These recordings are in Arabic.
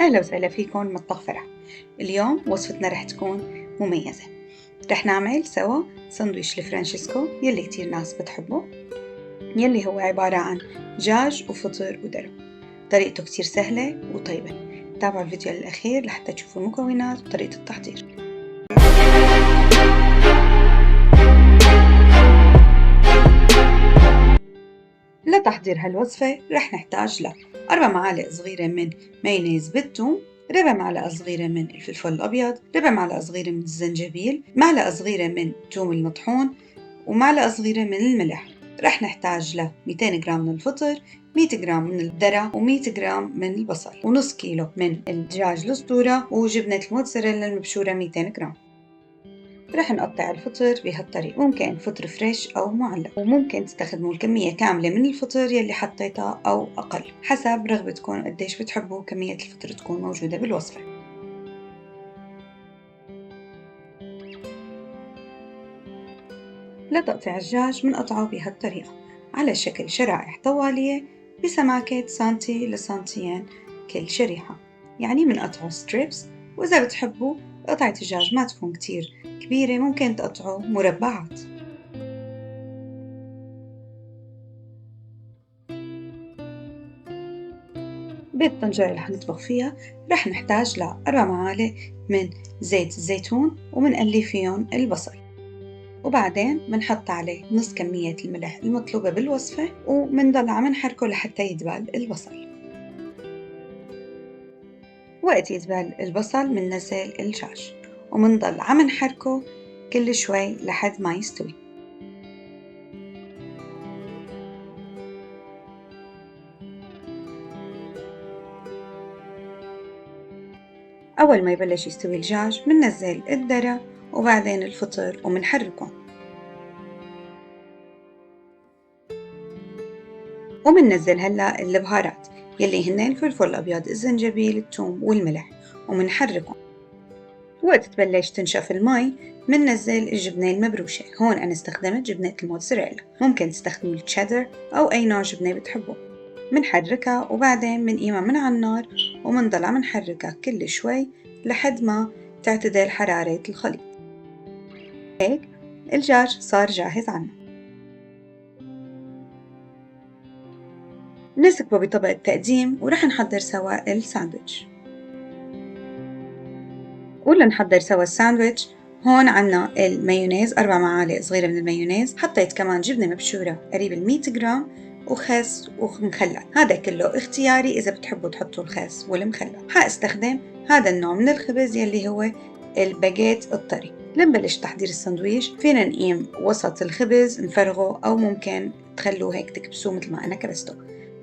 أهلا وسهلا فيكم مطبخ فرح. اليوم وصفتنا رح تكون مميزة. رح نعمل سوا سندويش الفرانشيسكو يلي كتير ناس بتحبه، يلي هو عبارة عن دجاج وفطر ودرو. طريقته كتير سهلة وطيبة. تابعوا الفيديو للأخير لحتى تشوفوا المكونات وطريقة التحضير. لتحضير هالوصفة رح نحتاج 4 معالق صغيرة من مايونيز بالثوم، ربع معلقة صغيرة من الفلفل الأبيض، ربع معلقة صغيرة من الزنجبيل، معلقة صغيرة من الثوم المطحون، ومعلقة صغيرة من الملح. رح نحتاج 200 جرام من الفطر، 100 جرام من الذرة، و100 جرام من البصل، ونص كيلو من الدجاج الأسطورة، وجبنة الموتزاريلا المبشورة 200 جرام. رح نقطع الفطر بهالطريقة، ممكن فطر فريش أو معلب، وممكن تستخدموا الكمية كاملة من الفطر يلي حطيتها أو أقل حسب رغبتكم قديش بتحبوا كمية الفطر تكون موجودة بالوصفة. لتقطيع الدجاج منقطعه بهالطريقة على شكل شرائح طوالية بسماكة سنتي لسنتيين كل شريحة، يعني منقطعه ستريبس. وإذا بتحبوا قطعة الدجاج ما تكون كتير كبيرة ممكن تقطعوا مربعات. بالطنجرة اللي حنطبخ فيها رح نحتاج 4 معالق من زيت الزيتون، ومنقلي فيهم البصل، وبعدين منحط عليه نص كمية الملح المطلوبة بالوصفة، ومنضل عم نحركه لحتى يدبل البصل. وقت يدبل البصل مننزل الدجاج، ومنضل عم نحركه كل شوي لحد ما يستوي. أول ما يبلش يستوي الدجاج مننزل الذرة وبعدين الفطر ومنحركهم، ومننزل هلأ البهارات يلي هن الفلفل الأبيض، الزنجبيل، الثوم والملح، ومنحركهم. وقت تبلش تنشف المي مننزل الجبنة المبروشة. هون أنا استخدمت جبنة الموتزاريلا، ممكن تستخدموا التشيدر أو أي نوع جبنة بتحبوه. منحركها وبعدين منقيمها من على النار، ومنضل عم نحركها كل شوي لحد ما تعتدل حرارة الخليط. هيك الدجاج صار جاهز عنا. نسكبه بطبق التقديم ورح نحضر سوا الساندويتش. ولنحضر سوا الساندويتش هون عنا المايونيز، 4 معالق صغيرة من المايونيز، حطيت كمان جبنة مبشورة قريب 100 جرام، وخس ومخلل. هذا كله اختياري إذا بتحبوا تحطوا الخس والمخلل. حاستخدم هذا النوع من الخبز يلي هو الباجيت الطري. لنبلش تحضير السندويش فينا نقيم وسط الخبز نفرغه، أو ممكن تخلوه هيك تكبسوه مثل ما أنا كبسته.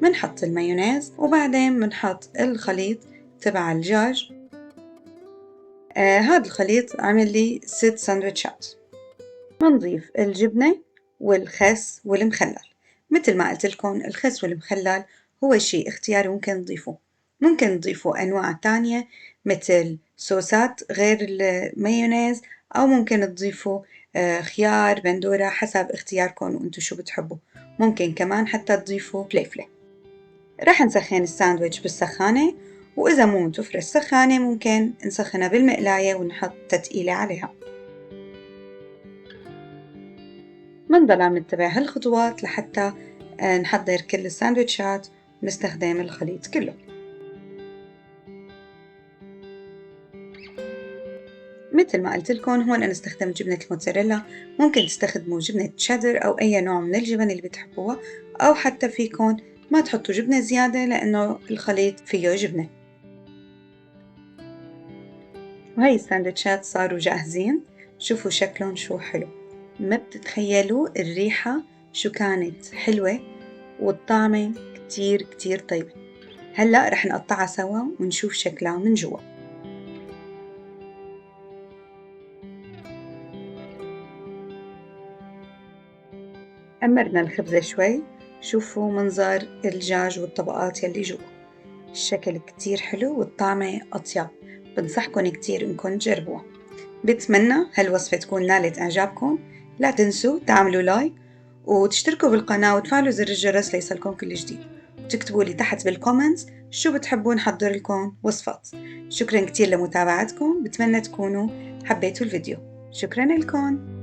منحط المايونيز وبعدين منحط الخليط تبع الدجاج. هذا الخليط عمل لي 6 سندويتشات. منضيف الجبنة والخس والمخلل. مثل ما قلت لكم الخس والمخلل هو شيء اختياري، ممكن تضيفوا أنواع تانية مثل صوصات غير المايونيز، أو ممكن تضيفوا خيار، بندورة، حسب اختياركم وانتو شو بتحبوا. ممكن كمان حتى تضيفوا فليفلة. رح نسخن الساندويتش بالسخانة، وإذا مو متوفرة السخانة ممكن نسخنها بالمقلاية ونحط تتقيلة عليها. منضل عم نتبع هالخطوات لحتى نحضر كل الساندويتشات ونستخدم الخليط كله. مثل ما قلت لكم هون أنا استخدمت جبنة الموتزاريلا، ممكن تستخدموا جبنة تشيدر أو أي نوع من الجبن اللي بتحبوها، أو حتى فيكم ما تحطوا جبنة زيادة لأنه الخليط فيه جبنة. وهي الساندويتشات صاروا جاهزين. شوفوا شكلهم شو حلو، ما بتتخيلوا الريحة شو كانت حلوة، والطعمة كتير كتير طيبة. هلأ رح نقطعها سوا ونشوف شكلها من جوا. أمرنا الخبزة شوي، شوفوا منظر الدجاج والطبقات يلي جوا، الشكل كتير حلو والطعمة أطيب. بنصحكن كتير إنكن تجربوها. بتمنى هالوصفة تكون نالت إعجابكم. لا تنسوا تعملوا لايك وتشتركوا بالقناة وتفعلوا زر الجرس ليصلكم كل جديد، وتكتبوا لي تحت بالكومنتس شو بتحبوا نحضر لكم وصفات. شكرا كتير لمتابعتكم، بتمنى تكونوا حبيتوا الفيديو. شكرا لكم.